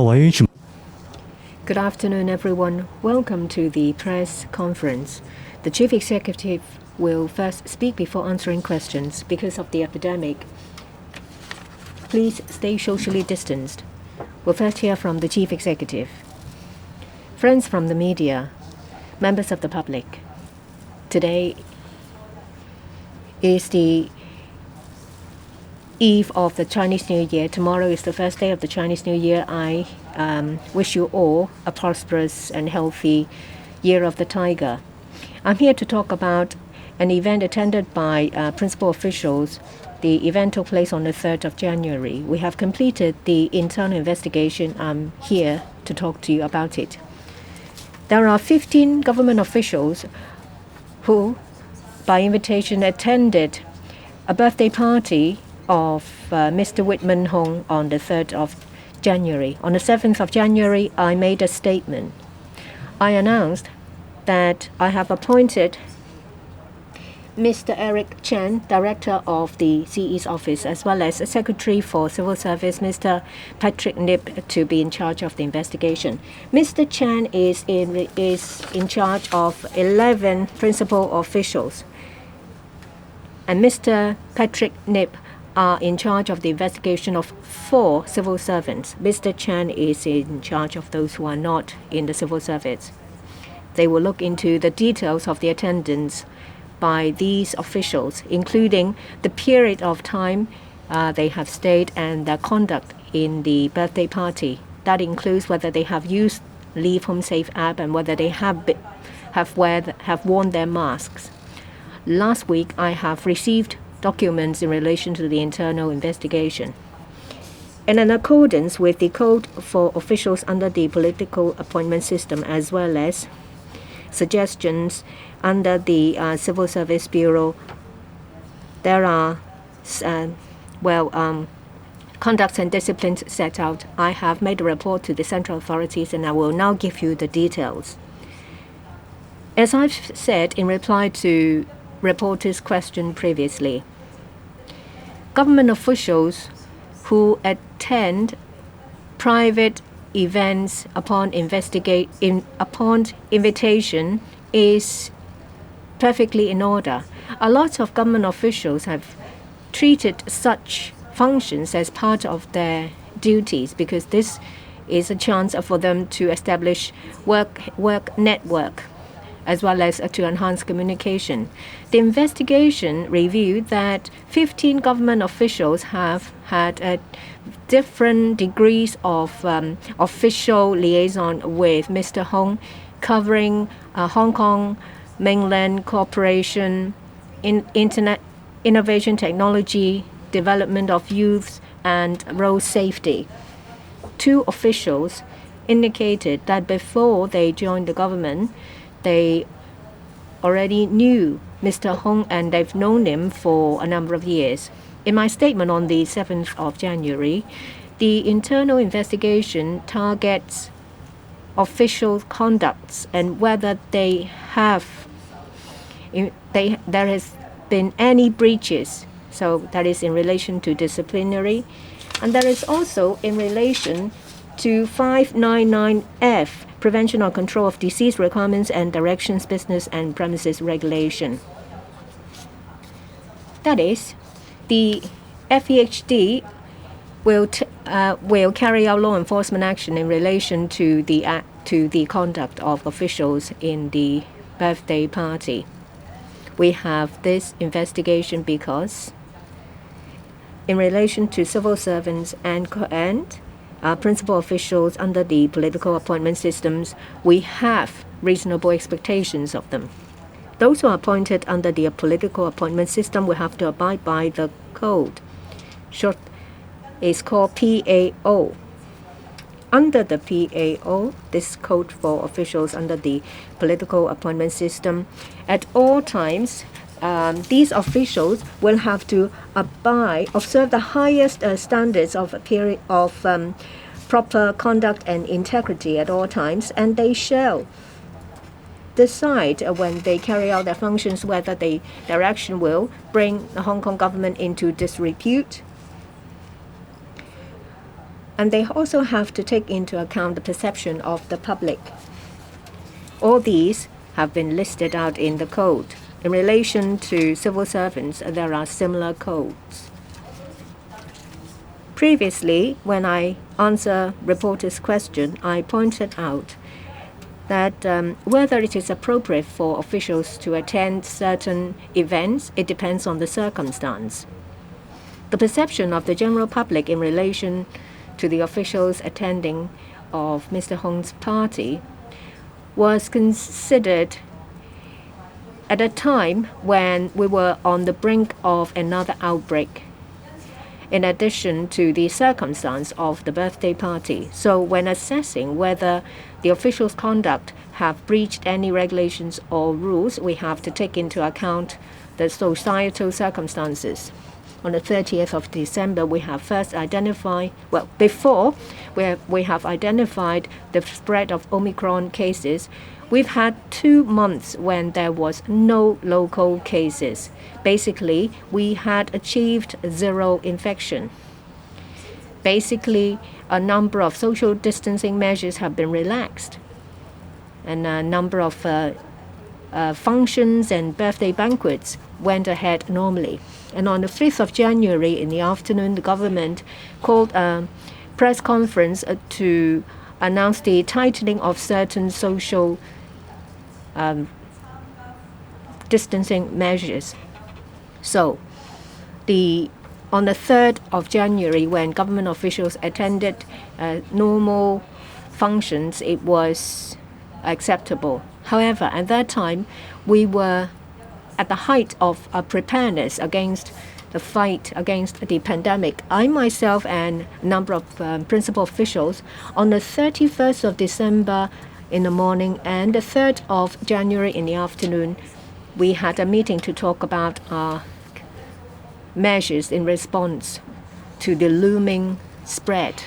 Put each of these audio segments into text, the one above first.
各位傳 Good afternoon, everyone. Welcome to the press conference. The Chief Executive will first speak before answering questions. Because of the epidemic, please stay socially distanced. We'll first hear from the Chief Executive. Friends from the media, members of the public, today is the eve of the Chinese New Year. Tomorrow is the first day of the Chinese New Year. I wish you all a prosperous and healthy Year of the Tiger. I'm here to talk about an event attended by principal officials. The event took place on the 3rd of January. We have completed the internal investigation. I'm here to talk to you about it. There are 15 government officials who, by invitation, attended a birthday party of Mr. Whitman Hong on the 3rd of January. On the 7th of January, I made a statement. I announced that I have appointed Mr. Eric Chen, Director of the CE's office, as well as Secretary for Civil Service, Mr. Patrick Nip, to be in charge of the investigation. Mr. Chen is in charge of 11 principal officials, and Mr. Patrick Nip are in charge of the investigation of 4 civil servants. Mr. Chen is in charge of those who are not in the civil service. They will look into the details of the attendance by these officials, including the period of time they have stayed and their conduct in the birthday party. That includes whether they have used Leave Home Safe app and whether they have worn their masks. Last week, I have received documents in relation to the internal investigation. And in accordance with the code for officials under the political appointment system, as well as suggestions under the Civil Service Bureau, there are conducts and disciplines set out. I have made a report to the central authorities, and I will now give you the details. As I've said in reply to reporters' question previously, government officials who attend private events upon invitation is perfectly in order. A lot of government officials have treated such functions as part of their duties because this is a chance for them to establish work network as well as to enhance communication. The investigation revealed that 15 government officials have had different degrees of official liaison with Mr. Hong, covering Hong Kong mainland cooperation, internet innovation technology, development of youths, and road safety. 2 officials indicated that before they joined the government, they already knew Mr. Hong and they've known him for a number of years. In my statement on the 7th of January, the internal investigation targets official conducts and whether there has been any breaches. So that is in relation to disciplinary, and that is also in relation to 599F, Prevention or Control of Disease Requirements and Directions, Business and Premises Regulation. That is, the FEHD will carry out law enforcement action in relation to the conduct of officials in the birthday party. We have this investigation because in relation to civil servants and principal officials under the political appointment systems, we have reasonable expectations of them. Those who are appointed under the political appointment system will have to abide by the code. Short is called PAO. Under the PAO, this code for officials under the political appointment system, at all times, these officials will have to observe the highest standards of proper conduct and integrity at all times, and they shall decide when they carry out their functions whether their action will bring the Hong Kong government into disrepute And they also have to take into account the perception of the public. All these have been listed out in the code. In relation to civil servants, there are similar codes. Previously, when I answered reporters' question, I pointed out that whether it is appropriate for officials to attend certain events, it depends on the circumstance. The perception of the general public in relation to the officials attending of Mr. Hong's party was considered at a time when we were on the brink of another outbreak, in addition to the circumstance of the birthday party. So when assessing whether the officials' conduct have breached any regulations or rules, we have to take into account the societal circumstances. On the 30th of December, we have first identified, before we have identified the spread of Omicron cases, we've had 2 months when there was no local cases. Basically, we had achieved zero infection. Basically, a number of social distancing measures have been relaxed, and a number of functions and birthday banquets went ahead normally. And on the 5th of January in the afternoon, the government called a press conference to announce the tightening of certain social distancing measures. So, on the 3rd of January, when government officials attended normal functions, it was acceptable. However, at that time, we were at the height of preparedness against the fight against the pandemic. I myself and a number of principal officials, on the 31st of December in the morning and the 3rd of January in the afternoon, we had a meeting to talk about our measures in response to the looming spread.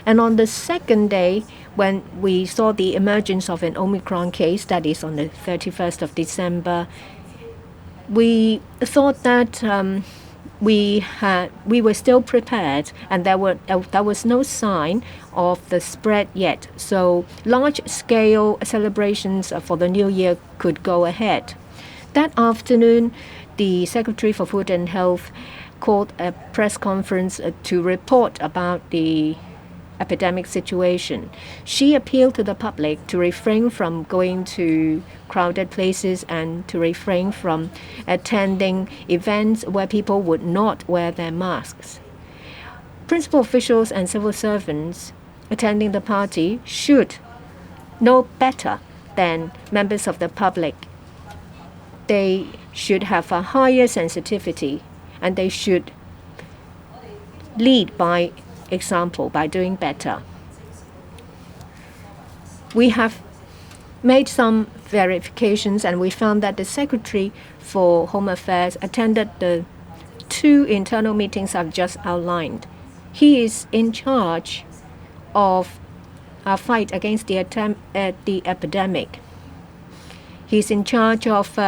And on the second day, when we saw the emergence of an Omicron case, that is on the 31st of December, we thought that we were still prepared, and there was no sign of the spread yet. So large-scale celebrations for the New Year could go ahead. That afternoon, the Secretary for Food and Health called a press conference to report about the epidemic situation. She appealed to the public to refrain from going to crowded places and to refrain from attending events where people would not wear their masks. Principal officials and civil servants attending the party should know better than members of the public. They should have a higher sensitivity, and they should lead by example, by doing better. We have made some verifications, and we found that the Secretary for Home Affairs attended the 2 internal meetings I've just outlined. He is in charge of our fight against the epidemic. He's in charge of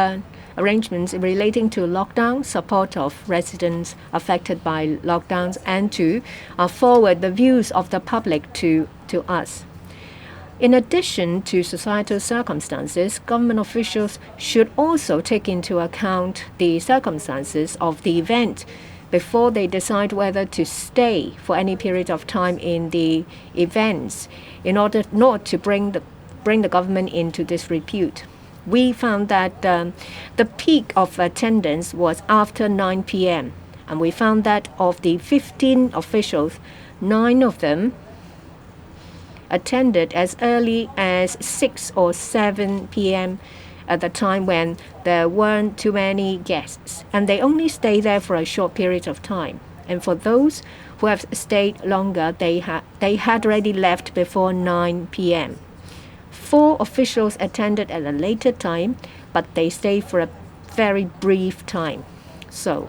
arrangements relating to lockdown, support of residents affected by lockdowns, and to forward the views of the public to us. In addition to societal circumstances, government officials should also take into account the circumstances of the event before they decide whether to stay for any period of time in the events, in order not to bring the government into disrepute. We found that the peak of attendance was after 9 p.m. And we found that of the 15 officials, 9 of them attended as early as 6 or 7 p.m. at the time when there weren't too many guests. And they only stayed there for a short period of time. And for those who have stayed longer, they had already left before 9 p.m. 4 officials attended at a later time, but they stayed for a very brief time. So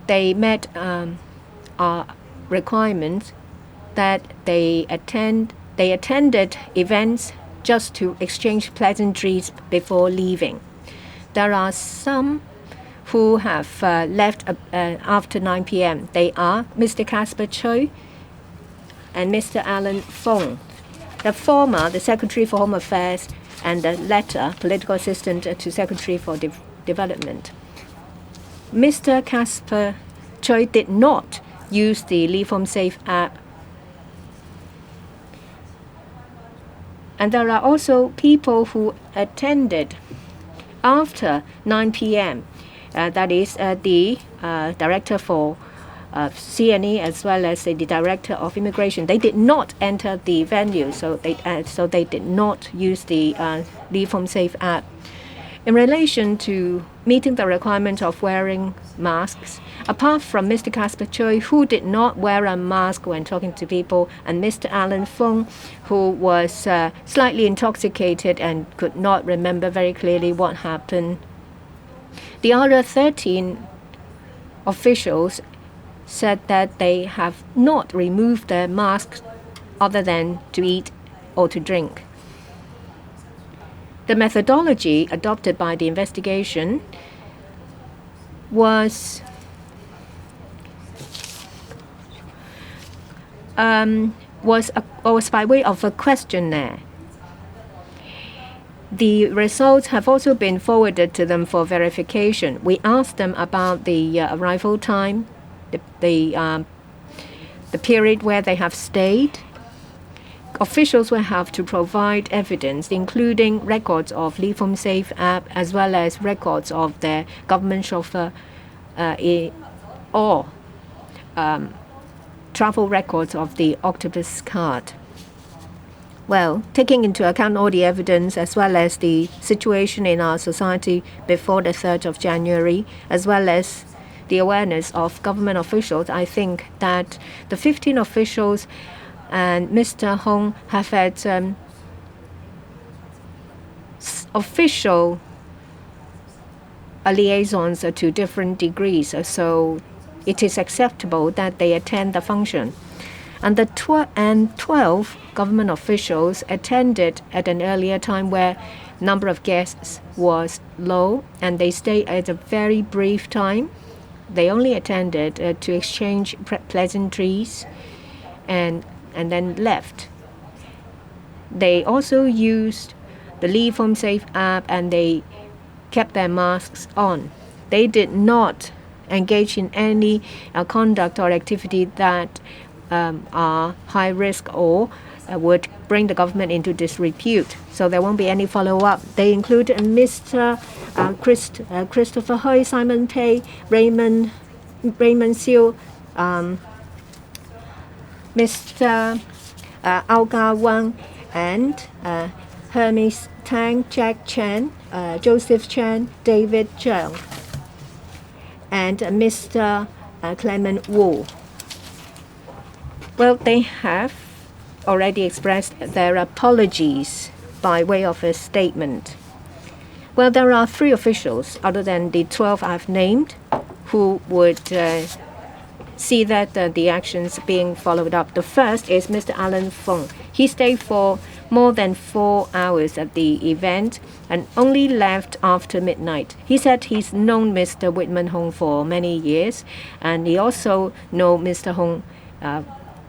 they met our requirements that they attended events just to exchange pleasantries before leaving. There are some who have left after 9 p.m. They are Mr. Casper Choi and Mr. Alan Fong. The former, the Secretary for Home Affairs, and the latter, political assistant to Secretary for Development. Mr. Casper Choi did not use the Leave Home Safe app. And there are also people who attended after 9 p.m. That is the director for CNE as well as the director of immigration. They did not enter the venue, so they did not use the Leave Home Safe app. In relation to meeting the requirement of wearing masks, apart from Mr. Casper Choi, who did not wear a mask when talking to people, and Mr. Alan Fong, who was slightly intoxicated and could not remember very clearly what happened, the other 13 officials said that they have not removed their masks other than to eat or to drink. The methodology adopted by the investigation was by way of a questionnaire. The results have also been forwarded to them for verification. We asked them about the arrival time, the period where they have stayed. Officials will have to provide evidence, including records of Leave Home Safe app, as well as records of their government chauffeur or travel records of the Octopus card. Well, taking into account all the evidence as well as the situation in our society before the 3rd of January, as well as the awareness of government officials, I think that the 15 officials and Mr. Hong have had official liaisons to different degrees, so it is acceptable that they attend the function. And the 12 government officials attended at an earlier time where number of guests was low, and they stayed at a very brief time. They only attended to exchange pleasantries and then left. They also used the Leave Home Safe app and they kept their masks on. They did not engage in any conduct or activity that are high risk or would bring the government into disrepute. So there won't be any follow-up. They include Mr. Christopher Hui, Simon Pei, Raymond Siu, Mr. Ao Wang, and Hermes Tang, Jack Chen, Joseph Chen, David Zhang, and Mr. Clement Wu. Well, they have already expressed their apologies by way of a statement. Well, there are 3 officials other than the 12 I've named who would see that the actions being followed up. The first is Mr. Alan Fong. He stayed for more than 4 hours at the event and only left after midnight. He said he's known Mr. Whitman Hong for many years, and he also knows Mr. Hong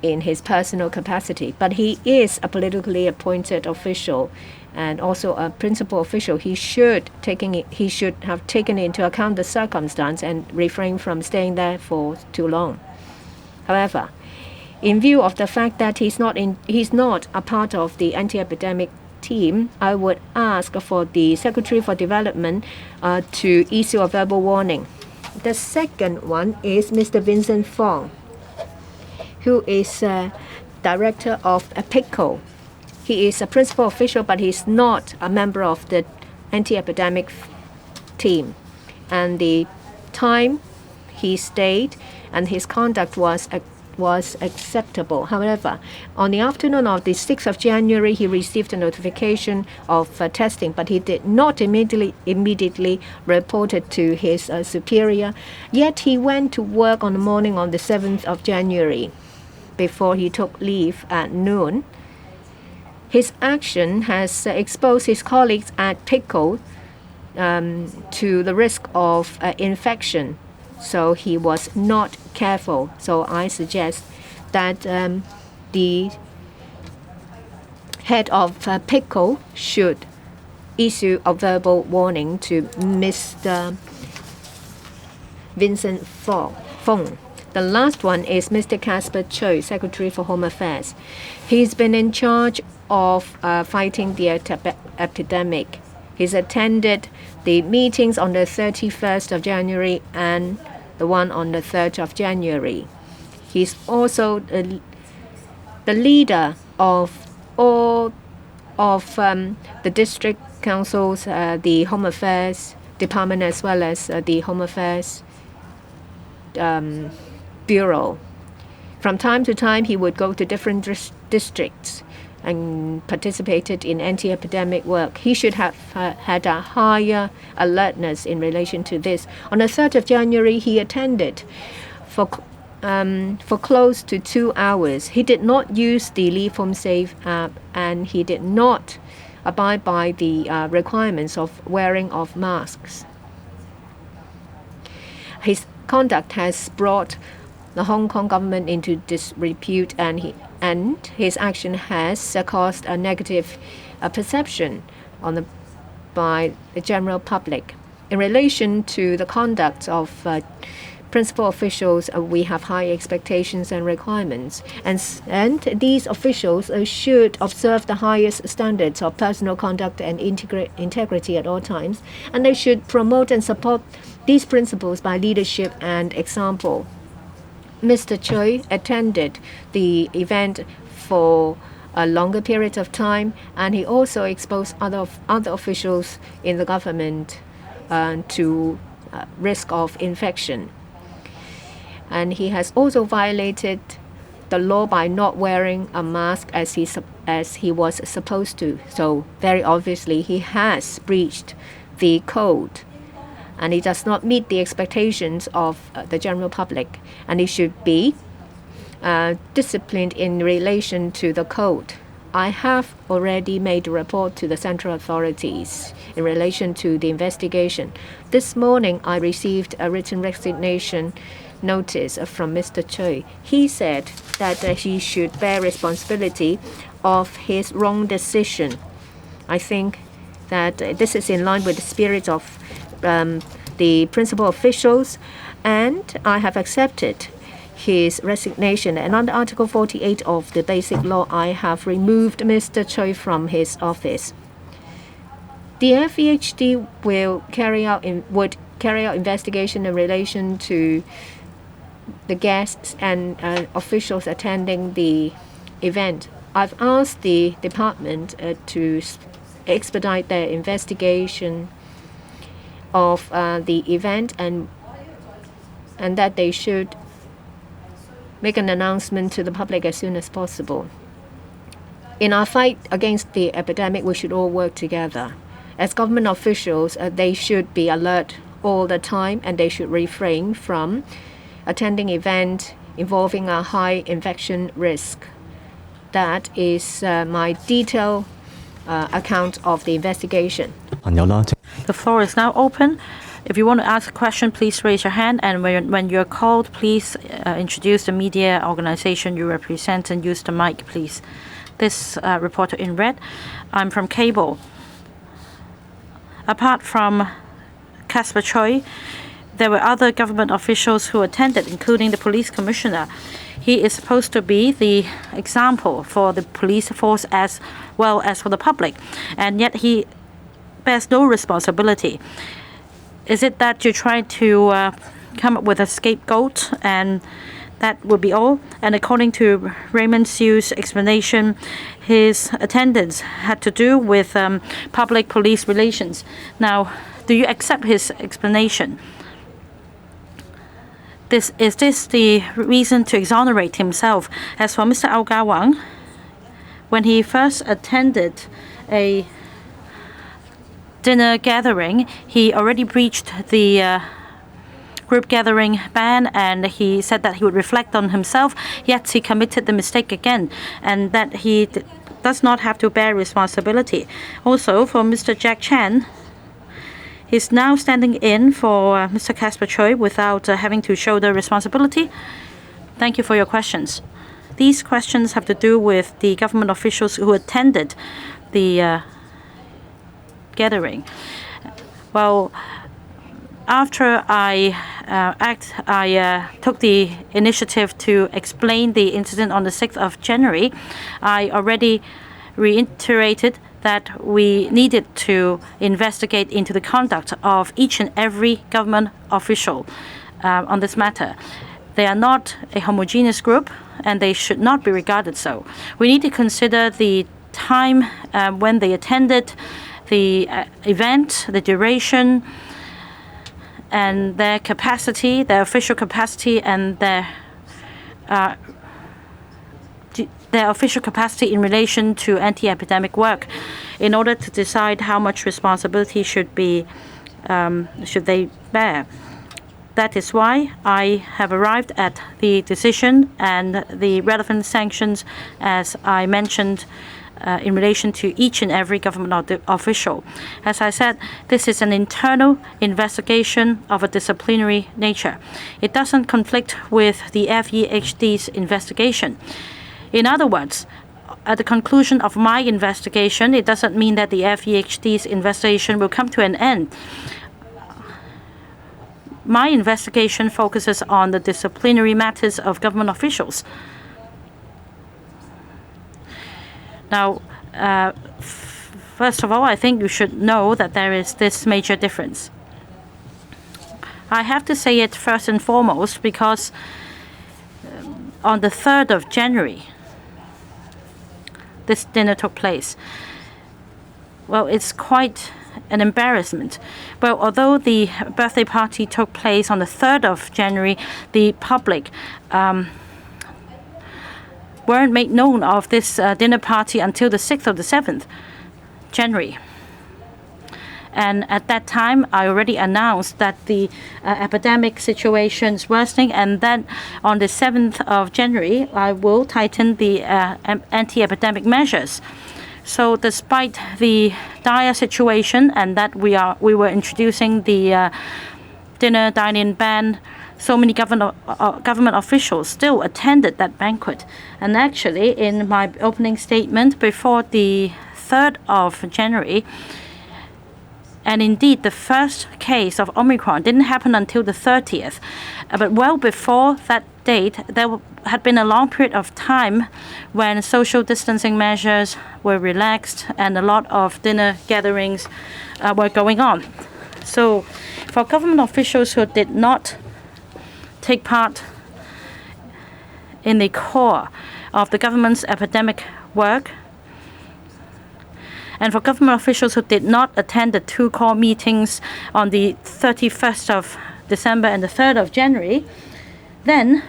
in his personal capacity. But he is a politically appointed official and also a principal official. He should have taken into account the circumstance and refrained from staying there for too long. However, in view of the fact that he's not a part of the anti-epidemic team, I would ask for the Secretary for Development to issue a verbal warning. The second one is Mr. Vincent Fong, who is director of PICO. He is a principal official, but he's not a member of the anti-epidemic team. And the time he stayed and his conduct was acceptable. However, on the afternoon of the 6th of January, he received a notification of testing, but he did not immediately report it to his superior. Yet he went to work on the morning on the 7th of January before he took leave at noon. His action has exposed his colleagues at PICO to the risk of infection. So he was not careful. So I suggest that the head of PICO should issue a verbal warning to Mr. Vincent Fong. The last one is Mr. Casper Choi, Secretary for Home Affairs. He's been in charge of fighting the epidemic. He's attended the meetings on the 31st of January and the one on the 3rd of January. He's also the leader of all of the district councils, the Home Affairs Department, as well as the Home Affairs Bureau. From time to time, he would go to different districts and participated in anti-epidemic work. He should have had a higher alertness in relation to this. On the 3rd of January, he attended for close to 2 hours. He did not use the Leave Home Safe app, and he did not abide by the requirements of wearing of masks. His conduct has brought the Hong Kong government into disrepute, and his action has caused a negative perception by the general public. In relation to the conduct of principal officials, we have high expectations and requirements, and these officials should observe the highest standards of personal conduct and integrity at all times, and they should promote and support these principles by leadership and example. Mr. Choi attended the event for a longer period of time, and he also exposed other officials in the government to risk of infection. And he has also violated the law by not wearing a mask as he was supposed to. So very obviously he has breached the code, and he does not meet the expectations of the general public, and he should be disciplined in relation to the code. I have already made a report to the central authorities in relation to the investigation. This morning I received a written resignation notice from Mr. Choi. He said that he should bear responsibility of his wrong decision. I think that this is in line with the spirit of the principal officials, and I have accepted his resignation. And under Article 48 of the Basic Law, I have removed Mr. Choi from his office. The FEHD would carry out investigation in relation to the guests and officials attending the event. I've asked the department to expedite their investigation of the event, and that they should make an announcement to the public as soon as possible. In our fight against the epidemic, we should all work together. As government officials, they should be alert all the time, and they should refrain from attending events involving a high infection risk. That is my detailed account of the investigation. The floor is now open. If you want to ask a question, please raise your hand, and when you're called, please introduce the media organization you represent and use the mic, please. This reporter in red, I'm from Cable. Apart from Casper Choi, there were other government officials who attended, including the police commissioner. He is supposed to be the example for the police force as well as for the public, and yet he bears no responsibility. Is it that you try to come up with a scapegoat and that would be all? And according to Raymond Siu's explanation, his attendance had to do with public-police relations. Now, do you accept his explanation? Is this the reason to exonerate himself? As for Mr. Ao Ga-wang, when he first attended a dinner gathering, he already breached the group gathering ban, and he said that he would reflect on himself, yet he committed the mistake again, and that he does not have to bear responsibility. Also, for Mr. Jack Chan, He's now standing in for Mr. Casper Choi without having to shoulder responsibility. Thank you for your questions. These questions have to do with the government officials who attended the gathering. Well, after I took the initiative to explain the incident on the 6th of January, I already reiterated that we needed to investigate into the conduct of each and every government official on this matter. They are not a homogeneous group, and they should not be regarded so. We need to consider the time when they attended the event, the duration, and their capacity, their official capacity, and their official capacity in relation to anti-epidemic work, in order to decide how much responsibility should they bear. That is why I have arrived at the decision and the relevant sanctions, as I mentioned, in relation to each and every government official. As I said, this is an internal investigation of a disciplinary nature. It doesn't conflict with the FEHD's investigation. In other words, at the conclusion of my investigation, it doesn't mean that the FEHD's investigation will come to an end. My investigation focuses on the disciplinary matters of government officials. Now, first of all, I think you should know that there is this major difference. I have to say it first and foremost because on the 3rd of January, this dinner took place. Well, it's quite an embarrassment. Well, although the birthday party took place on the 3rd of January, the public weren't made known of this dinner party until the 6th or the 7th January. And at that time, I already announced that the epidemic situation is worsening, and then on the 7th of January, I will tighten the anti-epidemic measures. So despite the dire situation and that we were introducing the dinner dine-in ban, so many government officials still attended that banquet. And actually, in my opening statement before the 3rd of January, and indeed, the first case of Omicron didn't happen until the 30th. But well before that date, there had been a long period of time when social distancing measures were relaxed and a lot of dinner gatherings were going on. So for government officials who did not take part in the core of the government's epidemic work, and for government officials who did not attend the two core meetings on the 31st of December and the 3rd of January, then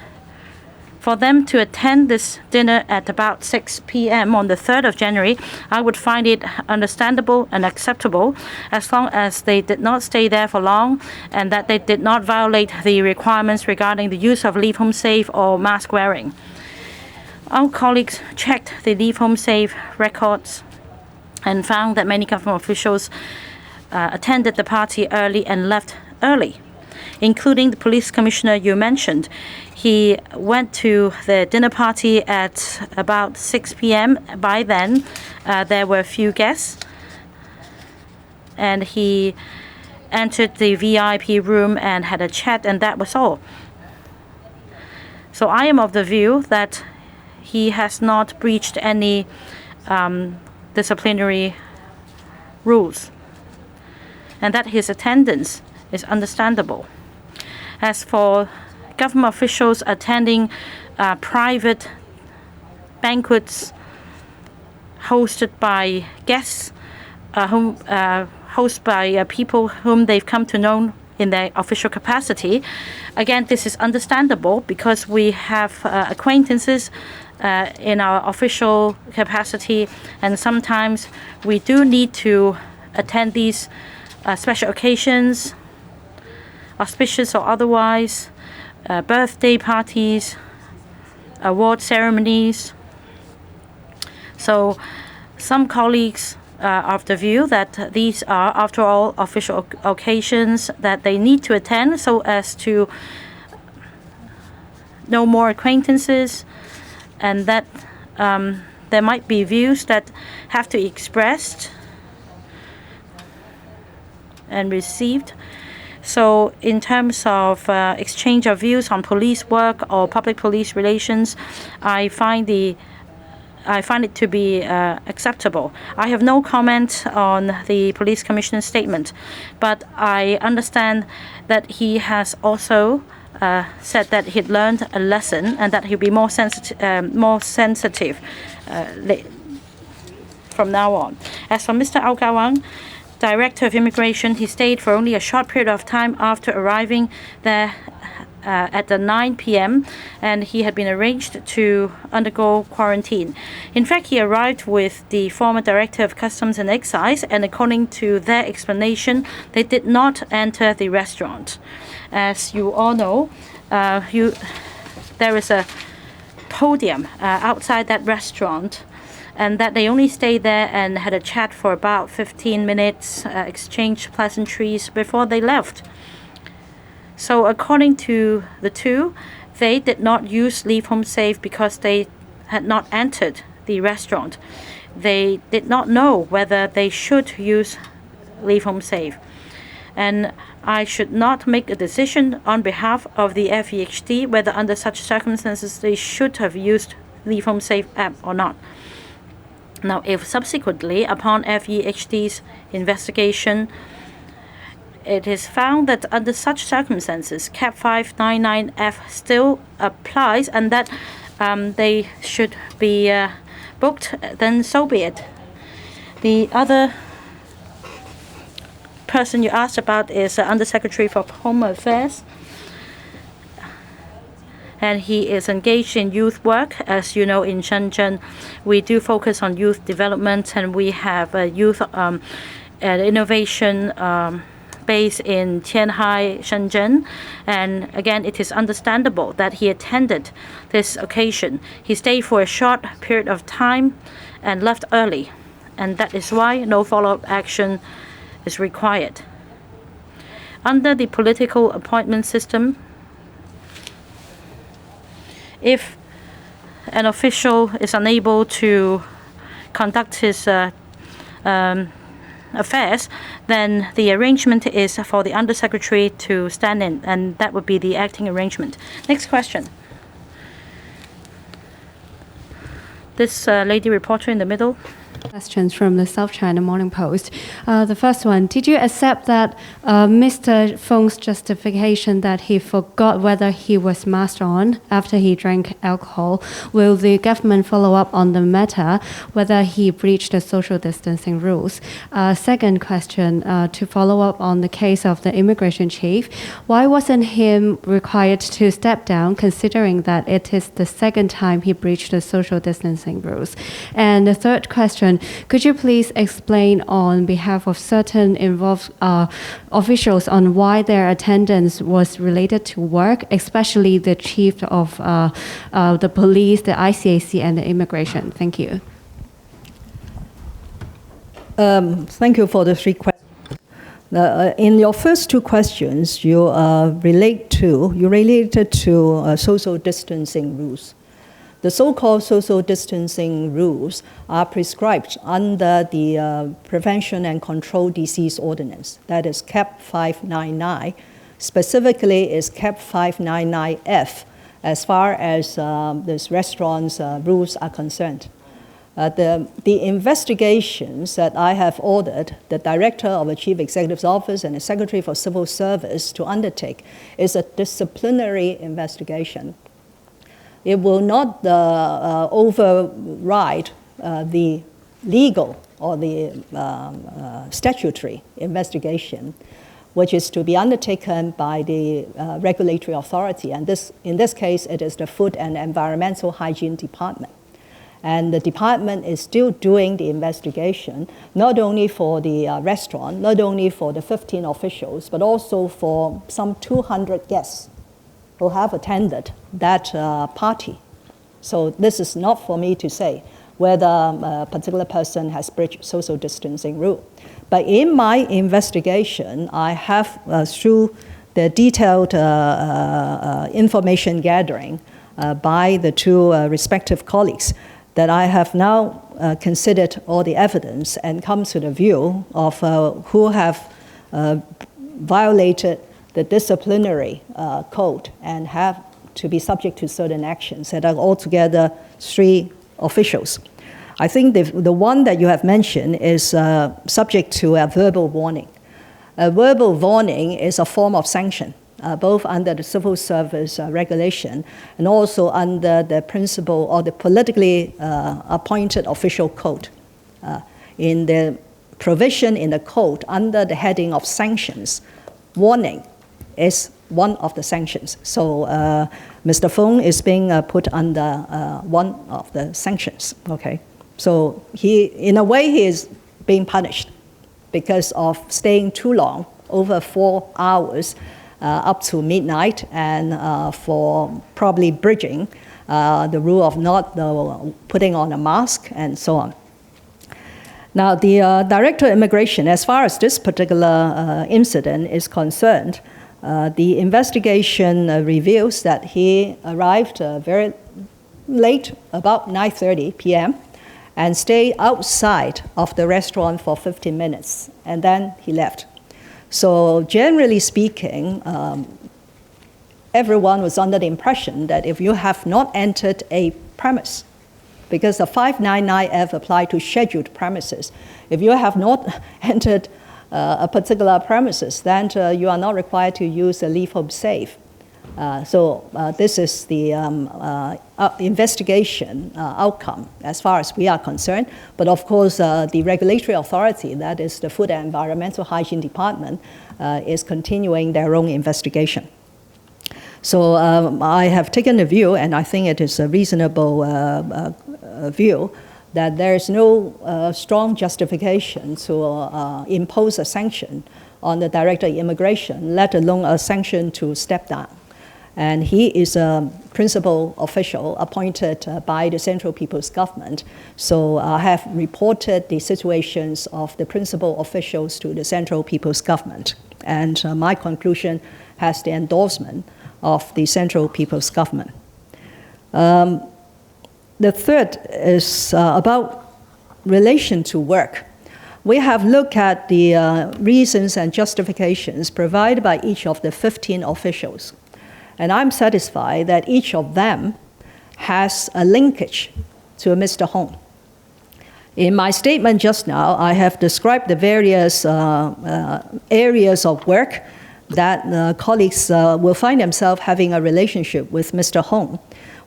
for them to attend this dinner at about 6 p.m. on the 3rd of January, I would find it understandable and acceptable as long as they did not stay there for long and that they did not violate the requirements regarding the use of leave home safe or mask wearing. Our colleagues checked the leave home safe records and found that many government officials attended the party early and left early, including the police commissioner you mentioned. He went to the dinner party at about 6 p.m. By then, there were few guests, and he entered the VIP room and had a chat, and that was all. So I am of the view that he has not breached any disciplinary rules, and that his attendance is understandable. As for government officials attending private banquets hosted by guests, hosted by people whom they've come to know in their official capacity, again, this is understandable because we have acquaintances in our official capacity, and sometimes we do need to attend these special occasions, auspicious or otherwise, birthday parties, award ceremonies. So some colleagues of the view that these are, after all, official occasions that they need to attend so as to know more acquaintances, and that there might be views that have to be expressed and received. So in terms of exchange of views on police work or public police relations, I find it to be acceptable. I have no comment on the police commissioner's statement, but I understand that he has also said that he'd learned a lesson and that he'll be more sensitive from now on. As for Mr. Ao Gawang, Director of Immigration, he stayed for only a short period of time after arriving there at the 9 p.m. and he had been arranged to undergo quarantine. In fact, he arrived with the former Director of Customs and Excise, and according to their explanation, they did not enter the restaurant. As you all know, there is a podium outside that restaurant, and that they only stayed there and had a chat for about 15 minutes, exchanged pleasantries before they left. So according to the two, they did not use Leave Home Safe because they had not entered the restaurant. They did not know whether they should use Leave Home Safe. And I should not make a decision on behalf of the FEHD whether under such circumstances they should have used Leave Home Safe app or not. Now, if subsequently, upon FEHD's investigation, it is found that under such circumstances, CAP 599F still applies and that they should be booked, then so be it. The other person you asked about is Undersecretary for Home Affairs, and he is engaged in youth work. As you know, in Shenzhen, we do focus on youth development, and we have a youth innovation base in Tianhai, Shenzhen. And again, it is understandable that he attended this occasion. He stayed for a short period of time and left early, and that is why no follow-up action is required. Under the political appointment system, if an official is unable to conduct his affairs, then the arrangement is for the Undersecretary to stand in, and that would be the acting arrangement. Next question. This lady reporter in the middle. Questions from the South China Morning Post. The first one, did you accept that Mr. Feng's justification that he forgot whether he was masked on after he drank alcohol? Will the government follow up on the matter, whether he breached the social distancing rules? Second question, to follow up on the case of the immigration chief, why wasn't him required to step down, considering that it is the second time he breached the social distancing rules? And the third question, could you please explain on behalf of certain involved officials on why their attendance was related to work, especially the chief of the police, the ICAC, and the immigration? Thank you. Thank you for the three questions. In your first two questions, you related to social distancing rules. The so-called social distancing rules are prescribed under the Prevention and Control Disease Ordinance, that is CAP 599. Specifically, is CAP 599F as far as this restaurant's rules are concerned. The investigations that I have ordered the Director of the Chief Executive's Office and the Secretary for Civil Service to undertake is a disciplinary investigation. It will not override the legal or the statutory investigation, which is to be undertaken by the regulatory authority. And in this case, it is the Food and Environmental Hygiene Department. And the department is still doing the investigation, not only for the restaurant, not only for the 15 officials, but also for some 200 guests who have attended that party. So this is not for me to say. whether a particular person has breached social distancing rule. But in my investigation, I have, through the detailed information gathering by the two respective colleagues, that I have now considered all the evidence and come to the view of who have violated the disciplinary code and have to be subject to certain actions, that are altogether 3 officials. I think the one that you have mentioned is subject to a verbal warning. A verbal warning is a form of sanction, both under the civil service regulation and also under the principle or the politically appointed official code. In the provision in the code under the heading of sanctions, warning is one of the sanctions. So Mr. Fung is being put under one of the sanctions, okay? So in a way, he is being punished because of staying too long, over 4 hours, up to midnight, and for probably breaching the rule of not putting on a mask and so on. Now, the Director of Immigration, as far as this particular incident is concerned, the investigation reveals that he arrived very late, about 9:30 p.m., and stayed outside of the restaurant for 15 minutes, and then he left. So generally speaking, everyone was under the impression that if you have not entered a premise, because the 599F apply to scheduled premises, if you have not entered a particular premises, then you are not required to use a leave home safe. So this is the investigation outcome as far as we are concerned. But of course, the regulatory authority, that is the Food and Environmental Hygiene Department, is continuing their own investigation. So I have taken a view, and I think it is a reasonable view, that there is no strong justification to impose a sanction on the Director of Immigration, let alone a sanction to step down. And he is a principal official appointed by the Central People's Government. So I have reported the situations of the principal officials to the Central People's Government. And my conclusion has the endorsement of the Central People's Government. The third is about relation to work. We have looked at the reasons and justifications provided by each of the 15 officials. And I'm satisfied that each of them has a linkage to Mr. Hong. In my statement just now, I have described the various areas of work that colleagues will find themselves having a relationship with Mr. Hong.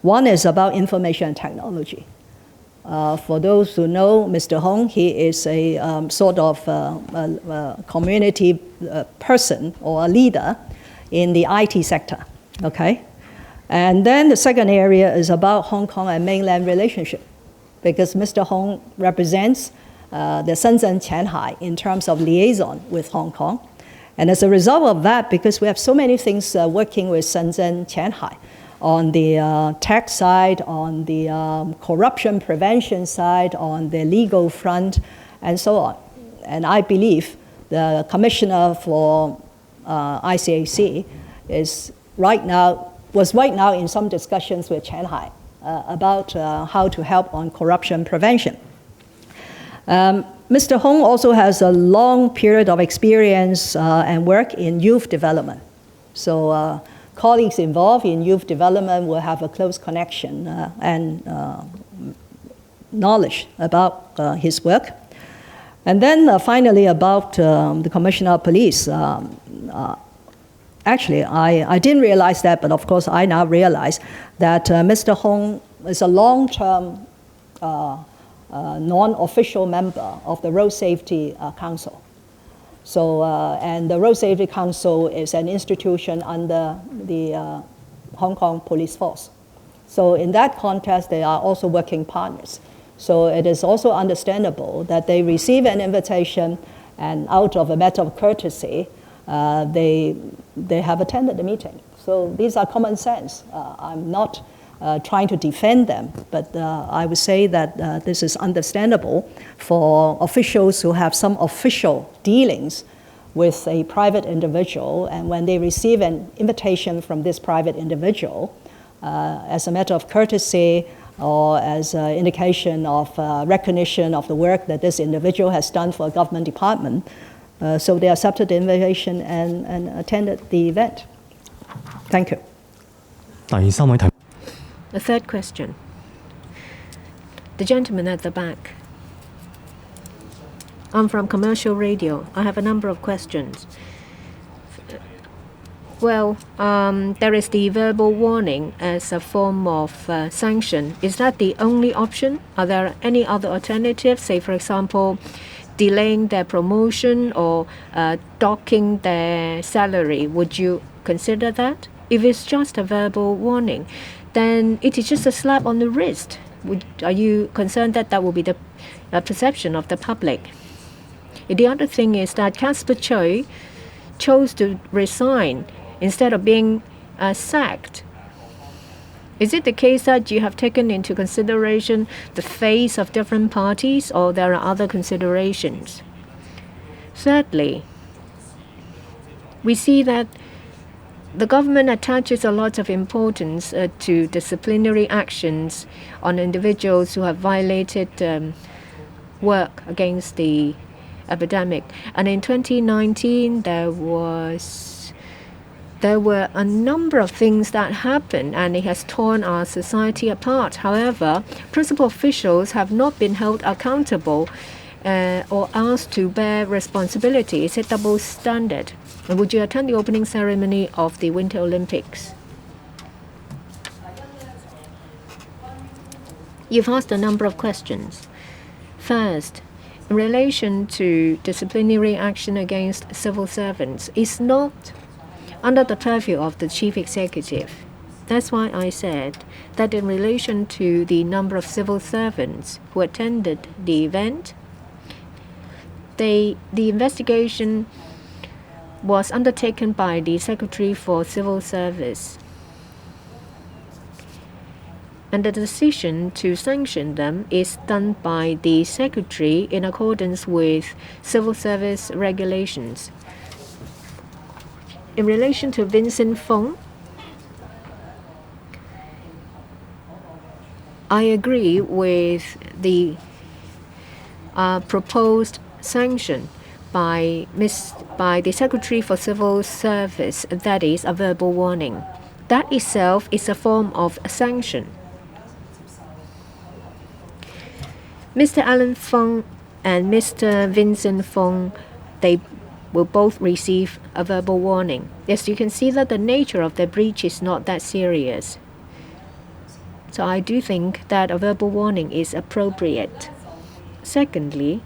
One is about information technology. For those who know Mr. Hong, he is a sort of community person or a leader in the IT sector. Okay, and then the second area is about Hong Kong and mainland relationship, because Mr. Hong represents the Shenzhen Qianhai in terms of liaison with Hong Kong. And as a result of that, because we have so many things working with Shenzhen Qianhai, on the tech side, on the corruption prevention side, on the legal front, and so on. And I believe the Commissioner for ICAC was right now in some discussions with Shanghai about how to help on corruption prevention. Mr. Hong also has a long period of experience and work in youth development. So colleagues involved in youth development will have a close connection and knowledge about his work. And then finally about the Commissioner of Police. Actually, I didn't realize that, but of course I now realize that Mr. Hong is a long-term non-official member of the Road Safety Council. So, and the Road Safety Council is an institution under the Hong Kong Police Force. So in that context, they are also working partners. So it is also understandable that they receive an invitation, and out of a matter of courtesy, they have attended the meeting. So these are common sense. I'm not trying to defend them. But I would say that this is understandable for officials who have some official dealings with a private individual, and when they receive an invitation from this private individual, as a matter of courtesy or as an indication of recognition of the work that this individual has done for a government department, so they accepted the invitation and attended the event. Thank you. 第三位提 The third question. The gentleman at the back. I'm from commercial radio. I have a number of questions. Well, there is the verbal warning as a form of sanction. Is that the only option? Are there any other alternatives? Say, for example, delaying their promotion or docking their salary. Would you consider that? If it's just a verbal warning, then it is just a slap on the wrist. Are you concerned that that will be the perception of the public? The other thing is that Casper Choi chose to resign instead of being sacked. Is it the case that you have taken into consideration the face of different parties, or there are other considerations? Thirdly, we see that the government attaches a lot of importance to disciplinary actions on individuals who have violated work against the epidemic. And in 2019, there were a number of things that happened, and it has torn our society apart. However, principal officials have not been held accountable or asked to bear responsibility. It's a double standard. And would you attend the opening ceremony of the Winter Olympics? You've asked a number of questions. First, in relation to disciplinary action against civil servants, it's not under the purview of the chief executive. That's why I said that in relation to the number of civil servants who attended the event, the investigation was undertaken by the Secretary for Civil Service. And the decision to sanction them is done by the Secretary in accordance with civil service regulations. In relation to Vincent Fong, I agree with the proposed sanction by the Secretary for Civil Service, that is a verbal warning. That itself is a form of sanction. Mr. Alan Fong and Mr. Vincent Fong, they will both receive a verbal warning. Yes, you can see that the nature of the breach is not that serious. So I do think that a verbal warning is appropriate. Secondly,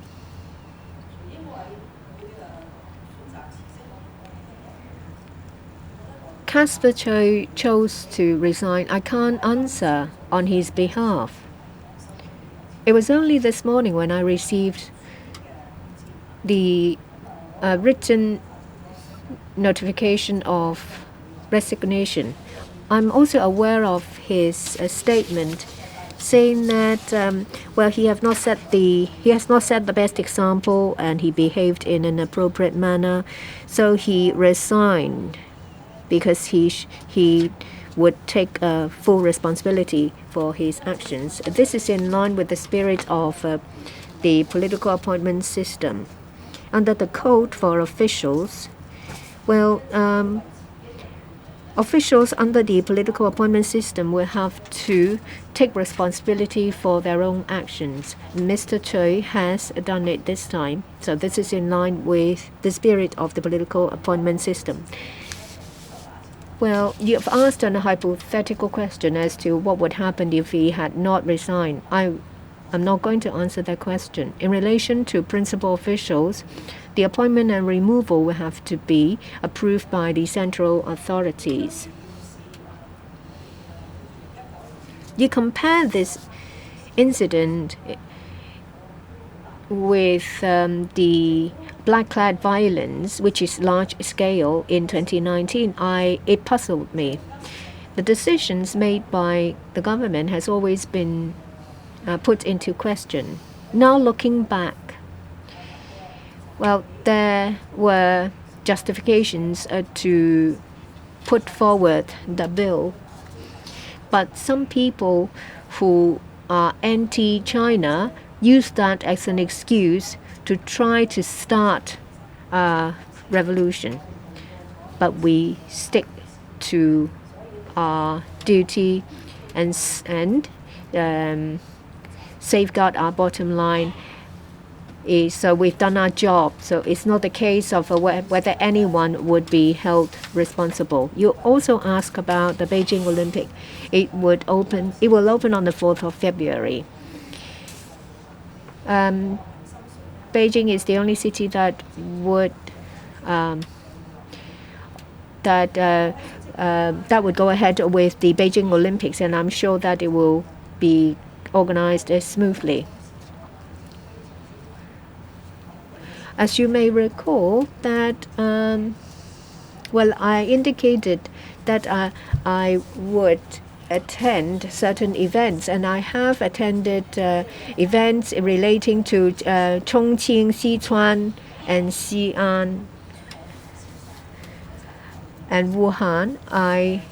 Casper Choi chose to resign. I can't answer on his behalf. It was only this morning when I received the written notification of resignation. I'm also aware of his statement saying that he has not set the best example and he behaved in an appropriate manner, so he resigned because he would take full responsibility for his actions. This is in line with the spirit of the political appointment system. Under the code for officials, officials under the political appointment system will have to take responsibility for their own actions. Mr. Choi has done it this time, so this is in line with the spirit of the political appointment system. Well, you've asked a hypothetical question as to what would happen if he had not resigned. I'm not going to answer that question. In relation to principal officials, the appointment and removal will have to be approved by the central authorities. You compare this incident with the black-clad violence, which is large-scale in 2019, it puzzled me. the decisions made by the government has always been put into question. Now looking back, well, there were justifications to put forward the bill, but some people who are anti-China use that as an excuse to try to start a revolution. But we stick to our duty and safeguard our bottom line. So we've done our job. So it's not the case of whether anyone would be held responsible. You also ask about the Beijing Olympic. It will open on the 4th of February. Beijing is the only city that would that would go ahead with the Beijing Olympics, and I'm sure that it will be organized smoothly. As you may recall, that I indicated that I would attend certain events, and I have attended events relating to Chongqing, Sichuan, and Xi'an, and Wuhan. I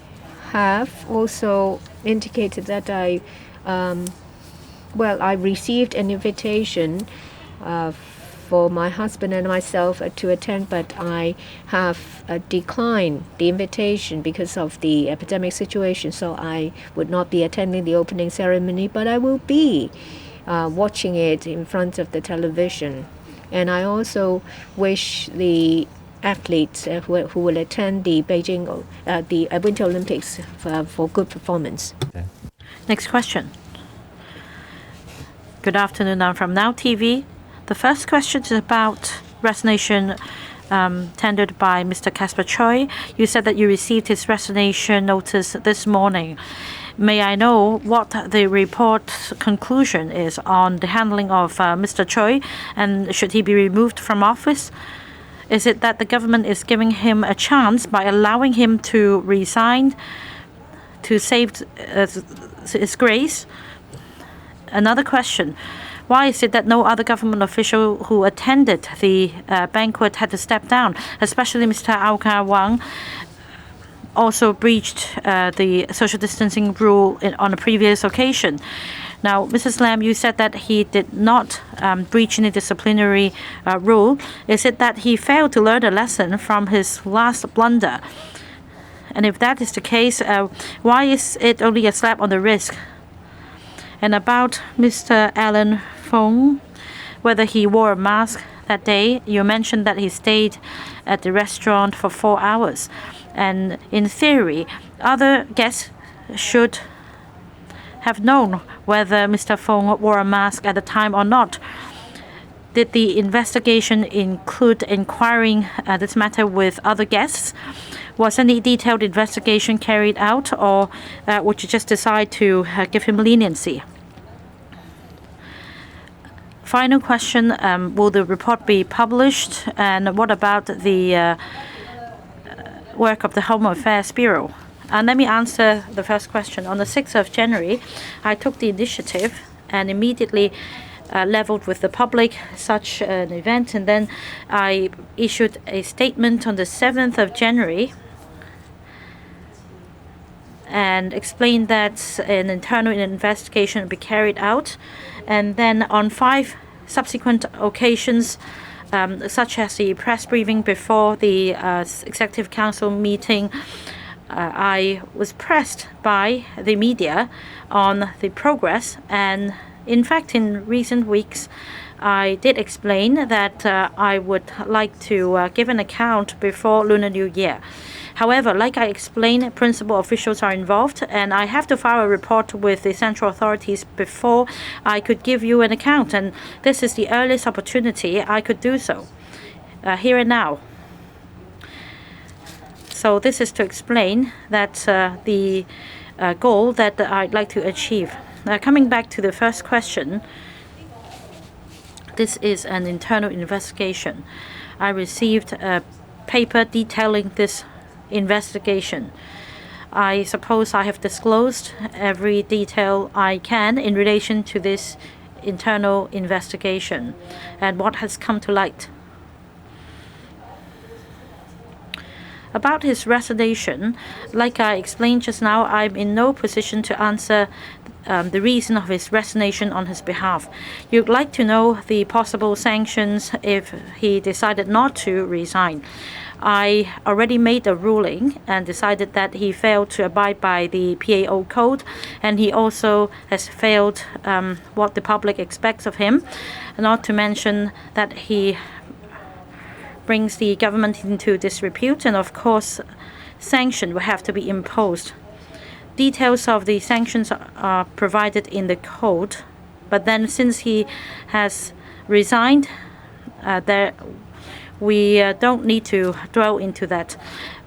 have also indicated that I received an invitation for my husband and myself to attend, but I have declined the invitation because of the epidemic situation, so I would not be attending the opening ceremony, but I will be watching it in front of the television. And I also wish the athletes who will attend the Beijing the Winter Olympics for good performance. Okay. Next question. Good afternoon, I'm from Now TV. The first question is about resignation tendered by Mr. Casper Choi. You said that you received his resignation notice this morning. May I know what the report's conclusion is on the handling of Mr. Choi, and should he be removed from office? Is it that the government is giving him a chance by allowing him to resign to save his grace? Another question. Why is it that no other government official who attended the banquet had to step down, especially Mr. Ao Wang also breached the social distancing rule on a previous occasion? Now, Mrs. Lam, you said that he did not breach any disciplinary rule. Is it that he failed to learn a lesson from his last blunder? And if that is the case, why is it only a slap on the wrist? And about Mr. Alan Fong, whether he wore a mask that day, you mentioned that he stayed at the restaurant for 4 hours. And in theory, other guests should have known whether Mr. Fong wore a mask at the time or not. Did the investigation include inquiring this matter with other guests? Was any detailed investigation carried out, or would you just decide to give him leniency? Final question, will the report be published? And what about the work of the Home Affairs Bureau? Let me answer the first question. On the 6th of January, I took the initiative and immediately leveled with the public such an event, and then I issued a statement on the 7th of January and explained that an internal investigation would be carried out. And then on 5 subsequent occasions, such as the press briefing before the Executive Council meeting, I was pressed by the media on the progress. And in fact, in recent weeks, I did explain that I would like to give an account before Lunar New Year. However, like I explained, principal officials are involved, and I have to file a report with the central authorities before I could give you an account. And this is the earliest opportunity I could do so, here and now. So this is to explain that the goal that I'd like to achieve. Coming back to the first question, this is an internal investigation. I received a paper detailing this investigation. I suppose I have disclosed every detail I can in relation to this internal investigation and what has come to light. About his resignation, like I explained just now, I'm in no position to answer the reason of his resignation on his behalf. You'd like to know the possible sanctions if he decided not to resign. I already made a ruling and decided that he failed to abide by the PAO code, and he also has failed what the public expects of him, not to mention that he brings the government into disrepute, and of course, sanction will have to be imposed. Details of the sanctions are provided in the code, but then since he has resigned, we don't need to dwell into that.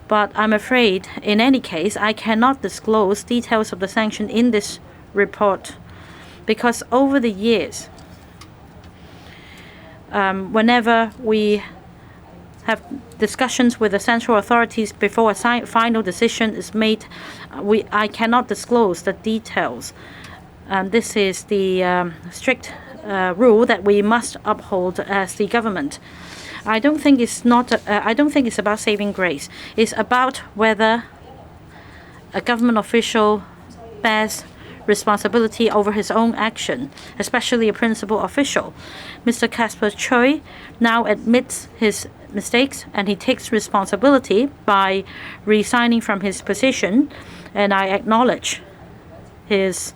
But I'm afraid, in any case, I cannot disclose details of the sanction in this report, because over the years, whenever we have discussions with the central authorities before a final decision is made, I cannot disclose the details. This is the strict rule that we must uphold as the government. I don't think it's about saving grace. It's about whether a government official bears responsibility over his own action, especially a principal official. Mr. Casper Choi now admits his mistakes and he takes responsibility by resigning from his position, and I acknowledge his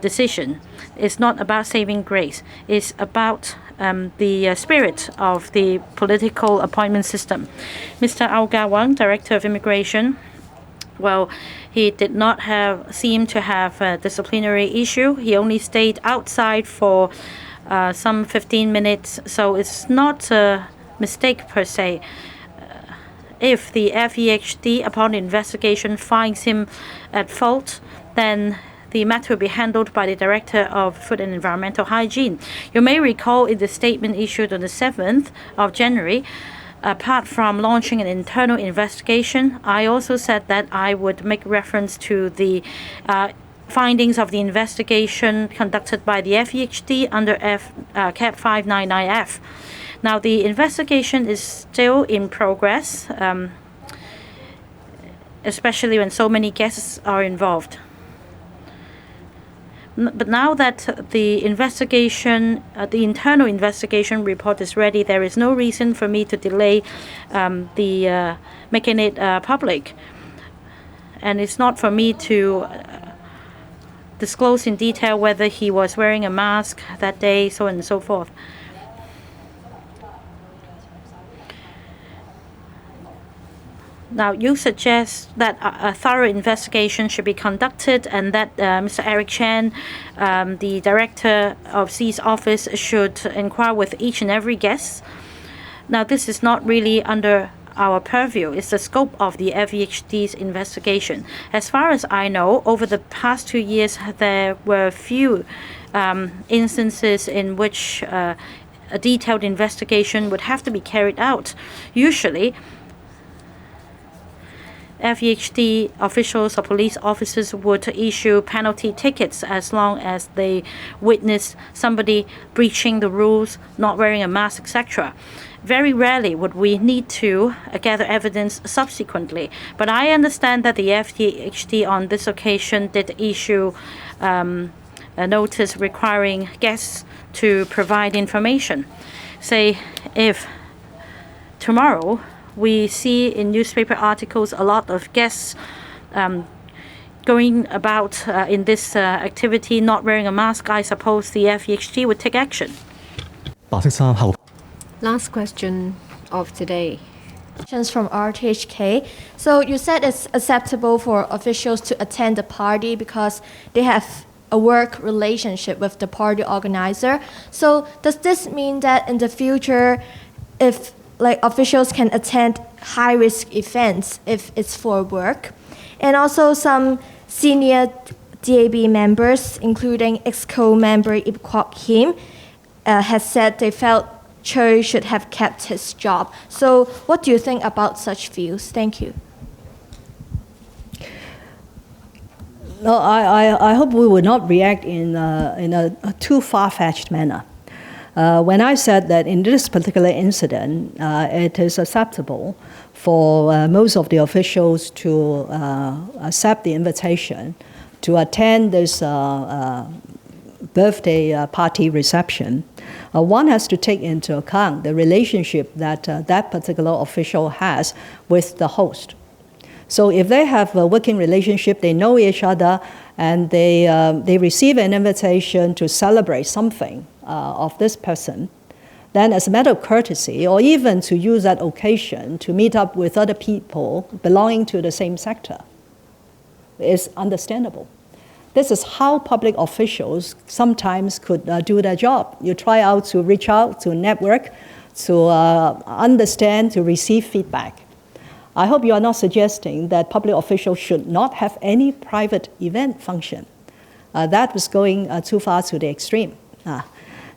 decision. It's not about saving grace. It's about the spirit of the political appointment system. Mr. Ao Ga-wang, Director of Immigration, well, he did not seem to have a disciplinary issue. He only stayed outside for some 15 minutes, so it's not a mistake per se. If the FEHD, upon investigation, finds him at fault, then the matter will be handled by the Director of Food and Environmental Hygiene. You may recall in the statement issued on the 7th of January, apart from launching an internal investigation, I also said that I would make reference to the findings of the investigation conducted by the FEHD under CAP 599F. Now, the investigation is still in progress, especially when so many guests are involved. But now that the investigation, the internal investigation report is ready, there is no reason for me to delay making it public. And it's not for me to disclose in detail whether he was wearing a mask that day, so on and so forth. Now, you suggest that a thorough investigation should be conducted and that Mr. Eric Chen, the director of Xi's office, should inquire with each and every guest. Now, this is not really under our purview. It's the scope of the FEHD's investigation. As far as I know, over the past 2 years, there were few instances in which a detailed investigation would have to be carried out. Usually, FEHD officials or police officers would issue penalty tickets as long as they witness somebody breaching the rules, not wearing a mask, etc. Very rarely would we need to gather evidence subsequently. But I understand that the FEHD on this occasion did issue a notice requiring guests to provide information. Say, if tomorrow we see in newspaper articles a lot of guests going about in this activity not wearing a mask, I suppose the FEHD would take action. 白色衫後 Last question of today. Questions from RTHK. So you said it's acceptable for officials to attend the party because they have a work relationship with the party organizer. So does this mean that in the future, if officials can attend high-risk events if it's for work? And also some senior DAB members, including EXCO member Ip Kwok Kim, has said they felt Choi should have kept his job. So what do you think about such views? Thank you. No, I hope we will not react in a too far-fetched manner. When I said that in this particular incident, it is acceptable for most of the officials to accept the invitation to attend this birthday party reception, one has to take into account the relationship that that particular official has with the host. So if they have a working relationship, they know each other, and they receive an invitation to celebrate something of this person, then as a matter of courtesy, or even to use that occasion to meet up with other people belonging to the same sector, is understandable. This is how public officials sometimes could do their job. You try out to reach out, to network, to understand, to receive feedback. I hope you are not suggesting that public officials should not have any private event function. That was going too far to the extreme.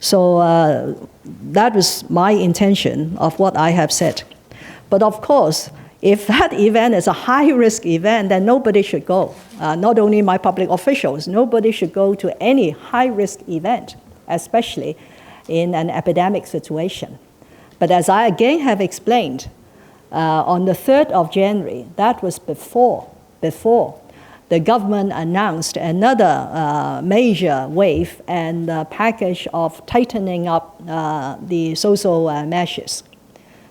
So that was my intention of what I have said. But of course, if that event is a high-risk event, then nobody should go. Not only my public officials, nobody should go to any high-risk event, especially in an epidemic situation. But as I again have explained, on the 3rd of January, that was before the government announced another major wave and package of tightening up the social measures.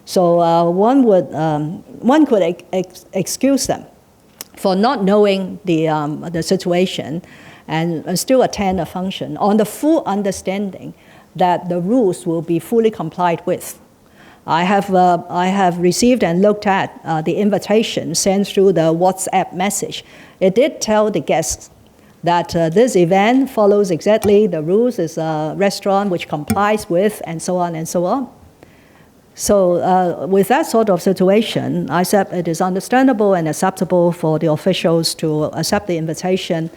So one could excuse them for not knowing the situation and still attend a function on the full understanding that the rules will be fully complied with. I have received and looked at the invitation sent through the WhatsApp message. It did tell the guests that this event follows exactly the rules, is a restaurant which complies with, and so on and so on. So with that sort of situation, I said it is understandable and acceptable for the officials to accept the invitation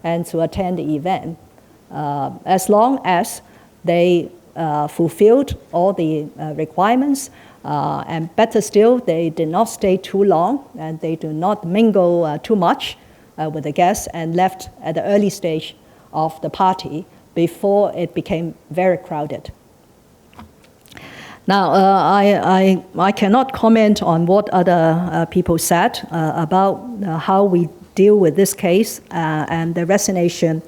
and to attend the event, as long as they fulfilled all the requirements, and better still, they did not stay too long and they do not mingle too much with the guests and left at the early stage of the party before it became very crowded. Now, I cannot comment on what other people said about how we deal with this case and the resignation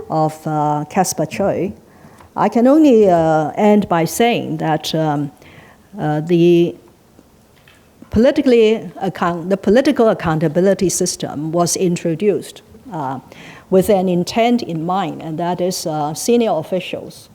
of Casper Choi. I can only end by saying that the political accountability system was introduced with an intent in mind, and that is senior officials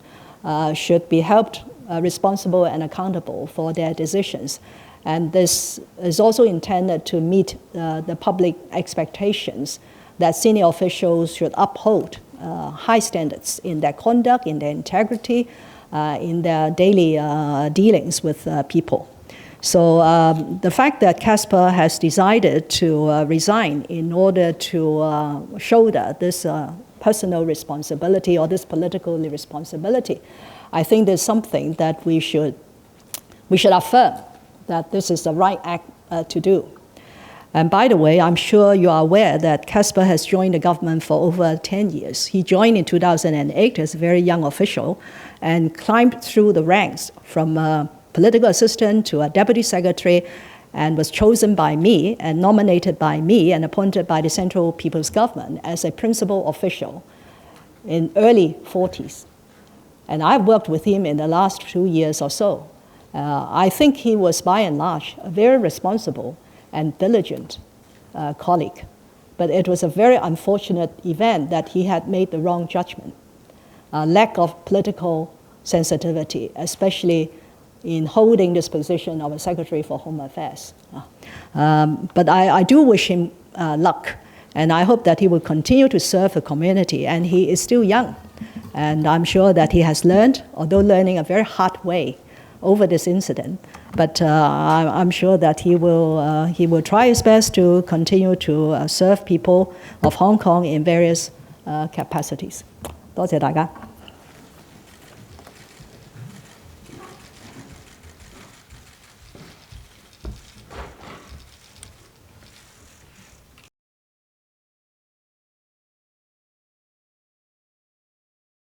should be held responsible and accountable for their decisions. And this is also intended to meet the public expectations that senior officials should uphold high standards in their conduct, in their integrity, in their daily dealings with people. So the fact that Casper has decided to resign in order to shoulder this personal responsibility or this political responsibility, I think there's something that we should affirm that this is the right act to do. And by the way, I'm sure you are aware that Casper has joined the government for over 10 years. He joined in 2008 as a very young official and climbed through the ranks from a political assistant to a deputy secretary, and was chosen by me and nominated by me and appointed by the Central People's Government as a principal official in early 40s. And I've worked with him in the last 2 years or so. I think he was, by and large, a very responsible and diligent colleague. But it was a very unfortunate event that he had made the wrong judgment. Lack of political sensitivity, especially in holding this position of a Secretary for Home Affairs. But I do wish him luck, and I hope that he will continue to serve the community, and he is still young. And I'm sure that he has learned, although learning a very hard way over this incident, but I'm sure that he will try his best to continue to serve people of Hong Kong in various capacities. 多謝大家。